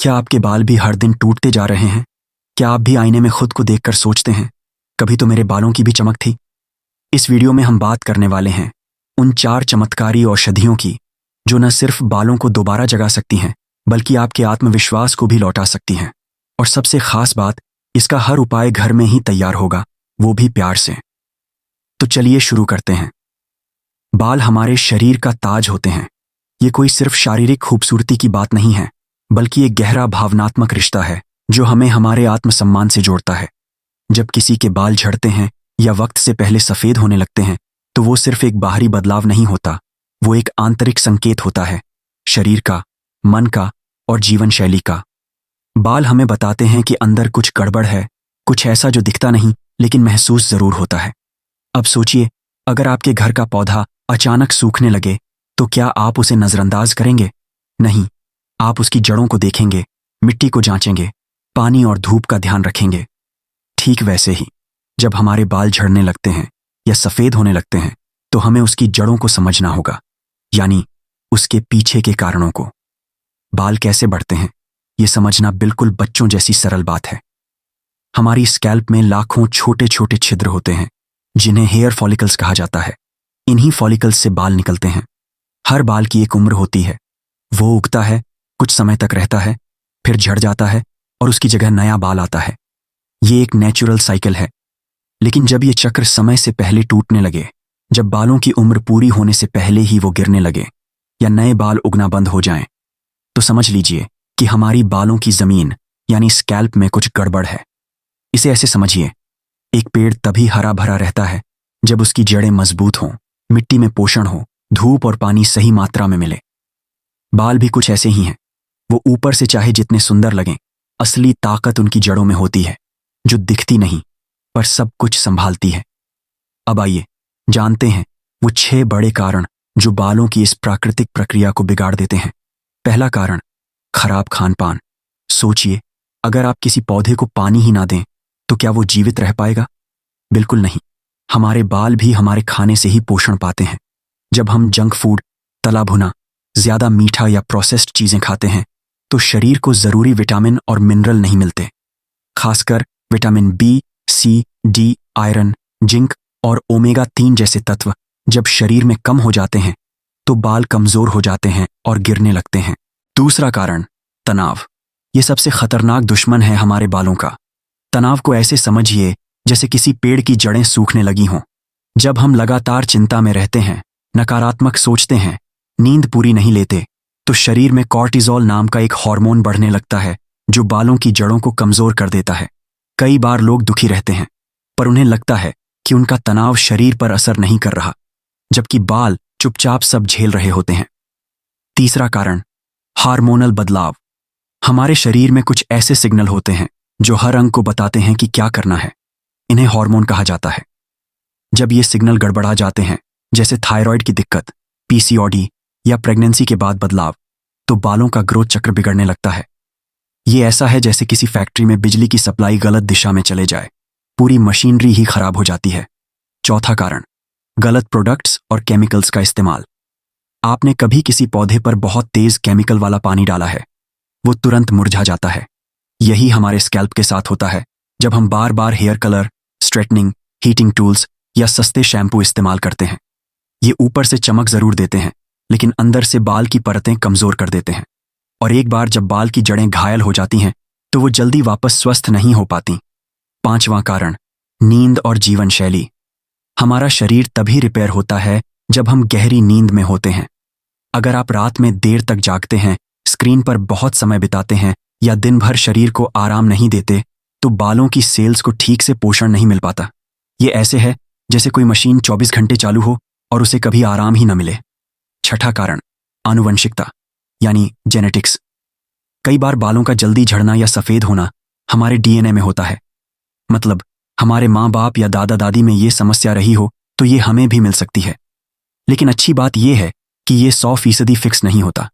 क्या आपके बाल भी हर दिन टूटते जा रहे हैं? क्या आप भी आईने में खुद को देखकर सोचते हैं, कभी तो मेरे बालों की भी चमक थी? इस वीडियो में हम बात करने वाले हैं उन 4 चमत्कारी औषधियों की जो न सिर्फ बालों को दोबारा जगा सकती हैं बल्कि आपके आत्मविश्वास को भी लौटा सकती हैं। और सबसे खास बात, इसका हर उपाय घर में ही तैयार होगा, वो भी प्यार से। तो चलिए शुरू करते हैं। बाल हमारे शरीर का ताज होते हैं। ये कोई सिर्फ शारीरिक खूबसूरती की बात नहीं है, बल्कि एक गहरा भावनात्मक रिश्ता है जो हमें हमारे आत्मसम्मान से जोड़ता है। जब किसी के बाल झड़ते हैं या वक्त से पहले सफ़ेद होने लगते हैं तो वो सिर्फ एक बाहरी बदलाव नहीं होता, वो एक आंतरिक संकेत होता है, शरीर का, मन का और जीवन शैली का। बाल हमें बताते हैं कि अंदर कुछ गड़बड़ है, कुछ ऐसा जो दिखता नहीं लेकिन महसूस ज़रूर होता है। अब सोचिए, अगर आपके घर का पौधा अचानक सूखने लगे तो क्या आप उसे नज़रअंदाज करेंगे? नहीं, आप उसकी जड़ों को देखेंगे, मिट्टी को जांचेंगे, पानी और धूप का ध्यान रखेंगे। ठीक वैसे ही जब हमारे बाल झड़ने लगते हैं या सफ़ेद होने लगते हैं तो हमें उसकी जड़ों को समझना होगा, यानी उसके पीछे के कारणों को। बाल कैसे बढ़ते हैं ये समझना बिल्कुल बच्चों जैसी सरल बात है। हमारी स्कैल्प में लाखों छोटे छोटे छिद्र होते हैं जिन्हें हेयर फॉलिकल्स कहा जाता है। इन्हीं फॉलिकल्स से बाल निकलते हैं। हर बाल की एक उम्र होती है। वो उगता है, कुछ समय तक रहता है, फिर झड़ जाता है और उसकी जगह नया बाल आता है। ये एक नेचुरल साइकिल है। लेकिन जब ये चक्र समय से पहले टूटने लगे, जब बालों की उम्र पूरी होने से पहले ही वो गिरने लगे या नए बाल उगना बंद हो जाएं, तो समझ लीजिए कि हमारी बालों की जमीन यानी स्कैल्प में कुछ गड़बड़ है। इसे ऐसे समझिए, एक पेड़ तभी हरा भरा रहता है जब उसकी जड़ें मजबूत हों, मिट्टी में पोषण हो, धूप और पानी सही मात्रा में मिले। बाल भी कुछ ऐसे ही हैं। वो ऊपर से चाहे जितने सुंदर लगें, असली ताकत उनकी जड़ों में होती है जो दिखती नहीं पर सब कुछ संभालती है। अब आइए जानते हैं वो 6 बड़े कारण जो बालों की इस प्राकृतिक प्रक्रिया को बिगाड़ देते हैं। पहला कारण, खराब खान पान। सोचिए, अगर आप किसी पौधे को पानी ही ना दें तो क्या वो जीवित रह पाएगा? बिल्कुल नहीं। हमारे बाल भी हमारे खाने से ही पोषण पाते हैं। जब हम जंक फूड, तला भुना, ज्यादा मीठा या प्रोसेस्ड चीजें खाते हैं तो शरीर को जरूरी विटामिन और मिनरल नहीं मिलते। खासकर विटामिन बी, सी, डी, आयरन, जिंक और ओमेगा 3 जैसे तत्व जब शरीर में कम हो जाते हैं तो बाल कमजोर हो जाते हैं और गिरने लगते हैं। दूसरा कारण, तनाव। ये सबसे खतरनाक दुश्मन है हमारे बालों का। तनाव को ऐसे समझिए जैसे किसी पेड़ की जड़ें सूखने लगी हों। जब हम लगातार चिंता में रहते हैं, नकारात्मक सोचते हैं, नींद पूरी नहीं लेते, तो शरीर में कॉर्टिसोल नाम का एक हार्मोन बढ़ने लगता है जो बालों की जड़ों को कमजोर कर देता है। कई बार लोग दुखी रहते हैं पर उन्हें लगता है कि उनका तनाव शरीर पर असर नहीं कर रहा, जबकि बाल चुपचाप सब झेल रहे होते हैं। तीसरा कारण, हार्मोनल बदलाव। हमारे शरीर में कुछ ऐसे सिग्नल होते हैं जो हर अंग को बताते हैं कि क्या करना है। इन्हें हार्मोन कहा जाता है। जब ये सिग्नल गड़बड़ा जाते हैं, जैसे थायराइड की दिक्कत, पीसीओडी या प्रेगनेंसी के बाद बदलाव, तो बालों का ग्रोथ चक्र बिगड़ने लगता है। ये ऐसा है जैसे किसी फैक्ट्री में बिजली की सप्लाई गलत दिशा में चले जाए, पूरी मशीनरी ही खराब हो जाती है। चौथा कारण, गलत प्रोडक्ट्स और केमिकल्स का इस्तेमाल। आपने कभी किसी पौधे पर बहुत तेज केमिकल वाला पानी डाला है, वो तुरंत मुरझा जाता है। यही हमारे स्कैल्प के साथ होता है जब हम बार बार hair colour, straightening, heating tools या सस्ते शैम्पू इस्तेमाल करते हैं। ये ऊपर से चमक जरूर देते हैं लेकिन अंदर से बाल की परतें कमजोर कर देते हैं। और एक बार जब बाल की जड़ें घायल हो जाती हैं तो वो जल्दी वापस स्वस्थ नहीं हो पाती। पांचवां कारण, नींद और जीवन शैली। हमारा शरीर तभी रिपेयर होता है जब हम गहरी नींद में होते हैं। अगर आप रात में देर तक जागते हैं, स्क्रीन पर बहुत समय बिताते हैं या दिन भर शरीर को आराम नहीं देते तो बालों की सेल्स को ठीक से पोषण नहीं मिल पाता। ये ऐसे है जैसे कोई मशीन 24 घंटे चालू हो और उसे कभी आराम ही न मिले। छठा कारण, आनुवंशिकता यानी जेनेटिक्स। कई बार बालों का जल्दी झड़ना या सफेद होना हमारे डीएनए में होता है। मतलब हमारे माँ बाप या दादा दादी में ये समस्या रही हो तो ये हमें भी मिल सकती है। लेकिन अच्छी बात यह है कि ये 100% फिक्स नहीं होता।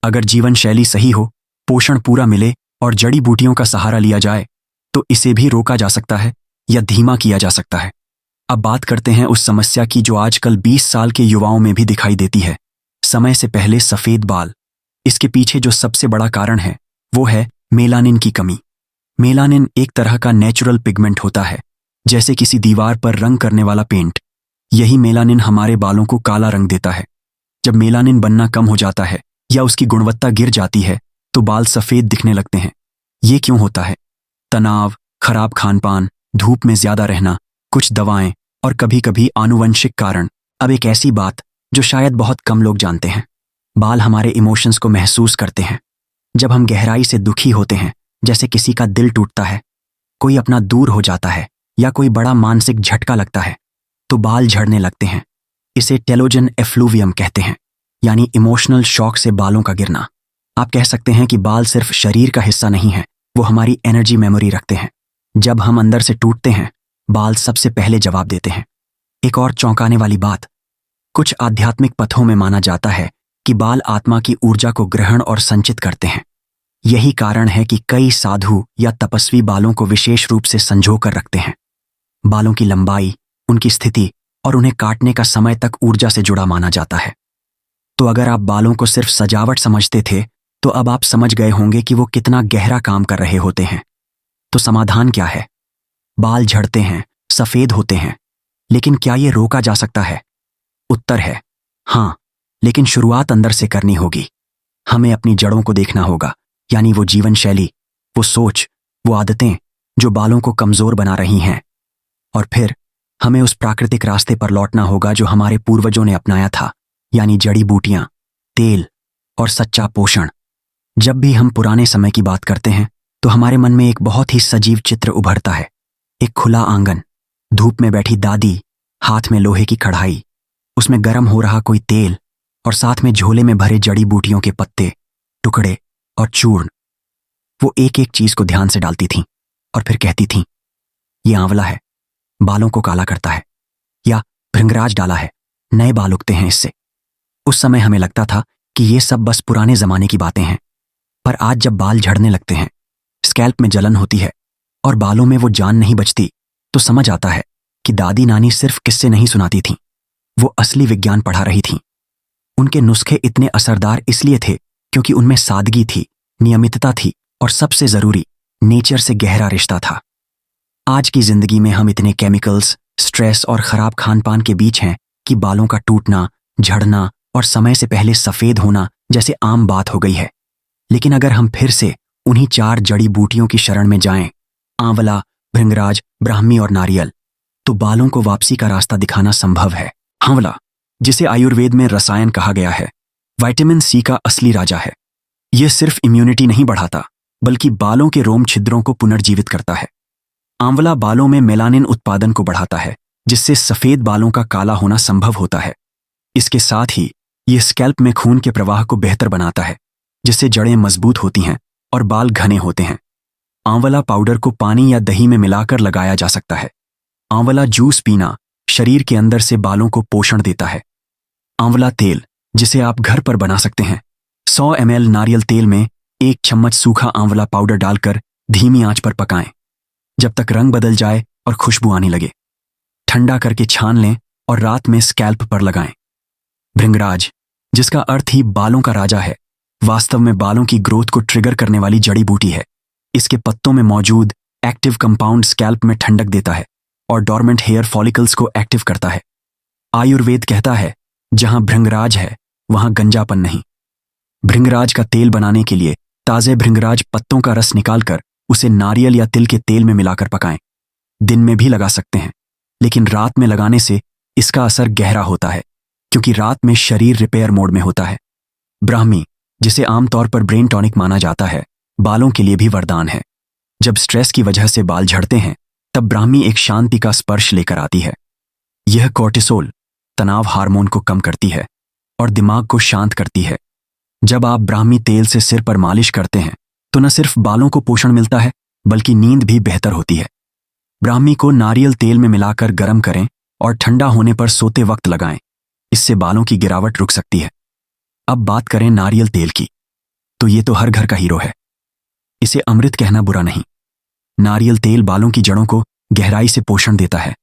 अगर जीवन शैली सही हो, पोषण पूरा मिले और जड़ी बूटियों का सहारा लिया जाए तो इसे भी रोका जा सकता है या धीमा किया जा सकता है। अब बात करते हैं उस समस्या की जो आजकल 20 साल के युवाओं में भी दिखाई देती है, समय से पहले सफेद बाल। इसके पीछे जो सबसे बड़ा कारण है वो है मेलानिन की कमी। मेलानिन एक तरह का नेचुरल पिगमेंट होता है, जैसे किसी दीवार पर रंग करने वाला पेंट। यही मेलानिन हमारे बालों को काला रंग देता है। जब मेलानिन बनना कम हो जाता है या उसकी गुणवत्ता गिर जाती है तो बाल सफेद दिखने लगते हैं। ये क्यों होता है? तनाव, खराब खानपान, धूप में ज्यादा रहना, कुछ दवाएं और कभी कभी आनुवंशिक कारण। अब एक ऐसी बात जो शायद बहुत कम लोग जानते हैं, बाल हमारे इमोशंस को महसूस करते हैं। जब हम गहराई से दुखी होते हैं, जैसे किसी का दिल टूटता है, कोई अपना दूर हो जाता है या कोई बड़ा मानसिक झटका लगता है, तो बाल झड़ने लगते हैं। इसे टेलोजन एफ्लूवियम कहते हैं, यानी इमोशनल शॉक से बालों का गिरना। आप कह सकते हैं कि बाल सिर्फ शरीर का हिस्सा नहीं है, वो हमारी एनर्जी मेमोरी रखते हैं। जब हम अंदर से टूटते हैं, बाल सबसे पहले जवाब देते हैं। एक और चौंकाने वाली बात, कुछ आध्यात्मिक पथों में माना जाता है कि बाल आत्मा की ऊर्जा को ग्रहण और संचित करते हैं। यही कारण है कि कई साधु या तपस्वी बालों को विशेष रूप से संजो कर रखते हैं। बालों की लंबाई, उनकी स्थिति और उन्हें काटने का समय तक ऊर्जा से जुड़ा माना जाता है। तो अगर आप बालों को सिर्फ सजावट समझते थे, तो अब आप समझ गए होंगे कि वो कितना गहरा काम कर रहे होते हैं। तो समाधान क्या है? बाल झड़ते हैं, सफेद होते हैं, लेकिन क्या ये रोका जा सकता है? उत्तर है हाँ, लेकिन शुरुआत अंदर से करनी होगी। हमें अपनी जड़ों को देखना होगा, यानी वो जीवन शैली, वो सोच, वो आदतें जो बालों को कमजोर बना रही हैं। और फिर हमें उस प्राकृतिक रास्ते पर लौटना होगा जो हमारे पूर्वजों ने अपनाया था, यानी जड़ी बूटियां, तेल और सच्चा पोषण। जब भी हम पुराने समय की बात करते हैं तो हमारे मन में एक बहुत ही सजीव चित्र उभरता है। एक खुला आंगन, धूप में बैठी दादी, हाथ में लोहे की कढ़ाई, उसमें गर्म हो रहा कोई तेल और साथ में झोले में भरे जड़ी बूटियों के पत्ते, टुकड़े और चूर्ण। वो एक एक चीज को ध्यान से डालती थीं और फिर कहती थीं, ये आंवला है, बालों को काला करता है, या भृंगराज डाला है, नए बाल उगते हैं इससे। उस समय हमें लगता था कि ये सब बस पुराने जमाने की बातें हैं, पर आज जब बाल झड़ने लगते हैं, स्कैल्प में जलन होती है और बालों में वो जान नहीं बचती, तो समझ आता है कि दादी नानी सिर्फ किस्से नहीं सुनाती थीं, वो असली विज्ञान पढ़ा रही थीं। उनके नुस्खे इतने असरदार इसलिए थे क्योंकि उनमें सादगी थी, नियमितता थी और सबसे जरूरी, नेचर से गहरा रिश्ता था। आज की जिंदगी में हम इतने केमिकल्स, स्ट्रेस और खराब खानपान के बीच हैं कि बालों का टूटना, झड़ना और समय से पहले सफेद होना जैसे आम बात हो गई है। लेकिन अगर हम फिर से उन्हीं 4 जड़ी बूटियों की शरण में जाएं, आंवला, भृंगराज, ब्राह्मी और नारियल, तो बालों को वापसी का रास्ता दिखाना संभव है। आंवला, जिसे आयुर्वेद में रसायन कहा गया है, विटामिन सी का असली राजा है। यह सिर्फ इम्यूनिटी नहीं बढ़ाता, बल्कि बालों के रोम छिद्रों को पुनर्जीवित करता है। आंवला बालों में मेलानिन उत्पादन को बढ़ाता है, जिससे सफेद बालों का काला होना संभव होता है। इसके साथ ही यह स्कैल्प में खून के प्रवाह को बेहतर बनाता है, जिससे जड़ें मजबूत होती हैं और बाल घने होते हैं। आंवला पाउडर को पानी या दही में मिलाकर लगाया जा सकता है। आंवला जूस पीना शरीर के अंदर से बालों को पोषण देता है। आंवला तेल, जिसे आप घर पर बना सकते हैं। 100 ml नारियल तेल में 1 चम्मच सूखा आंवला पाउडर डालकर धीमी आंच पर पकाएं, जब तक रंग बदल जाए और खुशबू आने लगे। ठंडा करके छान लें और रात में स्कैल्प पर लगाएं। भृंगराज, जिसका अर्थ ही बालों का राजा है, वास्तव में बालों की ग्रोथ को ट्रिगर करने वाली जड़ी बूटी है। इसके पत्तों में मौजूद एक्टिव कंपाउंड स्कैल्प में ठंडक देता है और डॉर्मेंट हेयर फॉलिकल्स को एक्टिव करता है। आयुर्वेद कहता है, जहां भृंगराज है वहां गंजापन नहीं। भृंगराज का तेल बनाने के लिए ताजे भृंगराज पत्तों का रस निकालकर उसे नारियल या तिल के तेल में मिलाकर पकाएं। दिन में भी लगा सकते हैं, लेकिन रात में लगाने से इसका असर गहरा होता है, क्योंकि रात में शरीर रिपेयर मोड में होता है। ब्राह्मी, जिसे आमतौर पर ब्रेन टॉनिक माना जाता है, बालों के लिए भी वरदान है। जब स्ट्रेस की वजह से बाल झड़ते हैं, तब ब्राह्मी एक शांति का स्पर्श लेकर आती है। यह कोर्टिसोल, तनाव हार्मोन को कम करती है और दिमाग को शांत करती है। जब आप ब्राह्मी तेल से सिर पर मालिश करते हैं, तो न सिर्फ बालों को पोषण मिलता है, बल्कि नींद भी बेहतर होती है। ब्राह्मी को नारियल तेल में मिलाकर गर्म करें और ठंडा होने पर सोते वक्त लगाएं। इससे बालों की गिरावट रुक सकती है। अब बात करें नारियल तेल की, तो ये तो हर घर का हीरो है। इसे अमृत कहना बुरा नहीं। नारियल तेल बालों की जड़ों को गहराई से पोषण देता है,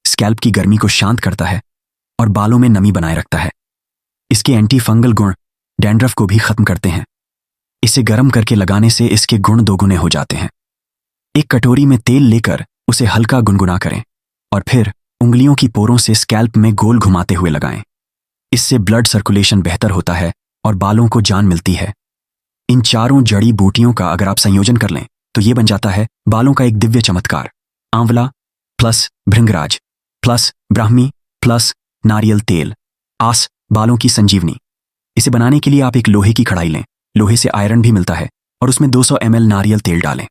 स्कैल्प की गर्मी को शांत करता है और बालों में नमी बनाए रखता है। इसके एंटी फंगल गुण डैंड्रफ को भी खत्म करते हैं। इसे गर्म करके लगाने से इसके गुण दोगुने हो जाते हैं। एक कटोरी में तेल लेकर उसे हल्का गुनगुना करें और फिर उंगलियों की पोरों से स्कैल्प में गोल घुमाते हुए लगाएं। इससे ब्लड सर्कुलेशन बेहतर होता है और बालों को जान मिलती है। इन चारों जड़ी बूटियों का अगर आप संयोजन कर लें तो ये बन जाता है बालों का एक दिव्य चमत्कार। आंवला प्लस भृंगराज प्लस ब्राह्मी प्लस नारियल तेल, आस बालों की संजीवनी। इसे बनाने के लिए आप एक लोहे की कढ़ाई लें, लोहे से आयरन भी मिलता है, और उसमें 200 ml नारियल तेल डालें।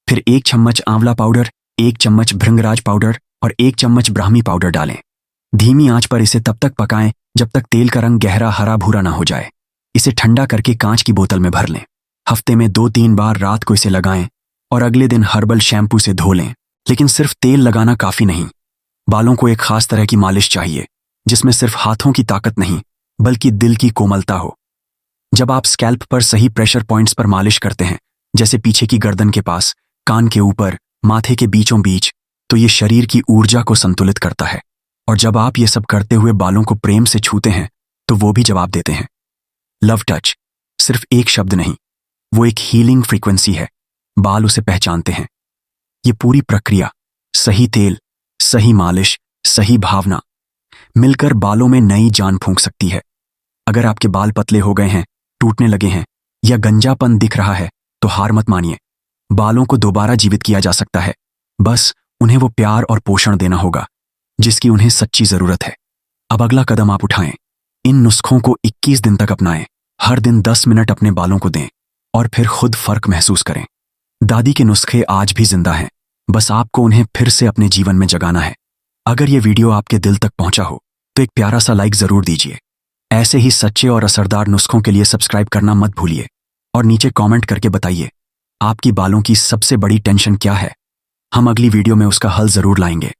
फिर 1 चम्मच आंवला पाउडर, 1 चम्मच भृंगराज पाउडर और 1 चम्मच ब्राह्मी पाउडर डालें। धीमी आंच पर इसे तब तक पकाएं जब तक तेल का रंग गहरा हरा भूरा ना हो जाए। इसे ठंडा करके कांच की बोतल में भर लें। हफ्ते में 2-3 बार रात को इसे लगाएं और अगले दिन हर्बल शैम्पू से धो लें। लेकिन सिर्फ तेल लगाना काफी नहीं, बालों को एक खास तरह की मालिश चाहिए जिसमें सिर्फ हाथों की ताकत नहीं बल्कि दिल की कोमलता हो। जब आप स्कैल्प पर सही प्रेशर पॉइंट्स पर मालिश करते हैं, जैसे पीछे की गर्दन के पास, कान के ऊपर, माथे के बीचों बीच, तो ये शरीर की ऊर्जा को संतुलित करता है। और जब आप ये सब करते हुए बालों को प्रेम से छूते हैं तो वो भी जवाब देते हैं। लव टच सिर्फ एक शब्द नहीं, वो एक हीलिंग फ्रीक्वेंसी है। बाल उसे पहचानते हैं। ये पूरी प्रक्रिया, सही तेल, सही मालिश, सही भावना, मिलकर बालों में नई जान फूंक सकती है। अगर आपके बाल पतले हो गए हैं, टूटने लगे हैं या गंजापन दिख रहा है तो हार मत मानिए। बालों को दोबारा जीवित किया जा सकता है, बस उन्हें वो प्यार और पोषण देना होगा जिसकी उन्हें सच्ची जरूरत है। अब अगला कदम आप उठाएं। इन नुस्खों को 21 दिन तक अपनाएं। हर दिन 10 मिनट अपने बालों को दें और फिर खुद फर्क महसूस करें। दादी के नुस्खे आज भी जिंदा हैं, बस आपको उन्हें फिर से अपने जीवन में जगाना है। अगर ये वीडियो आपके दिल तक पहुंचा हो तो एक प्यारा सा लाइक जरूर दीजिए। ऐसे ही सच्चे और असरदार नुस्खों के लिए सब्सक्राइब करना मत भूलिए और नीचे कमेंट करके बताइए आपकी बालों की सबसे बड़ी टेंशन क्या है। हम अगली वीडियो में उसका हल जरूर लाएंगे।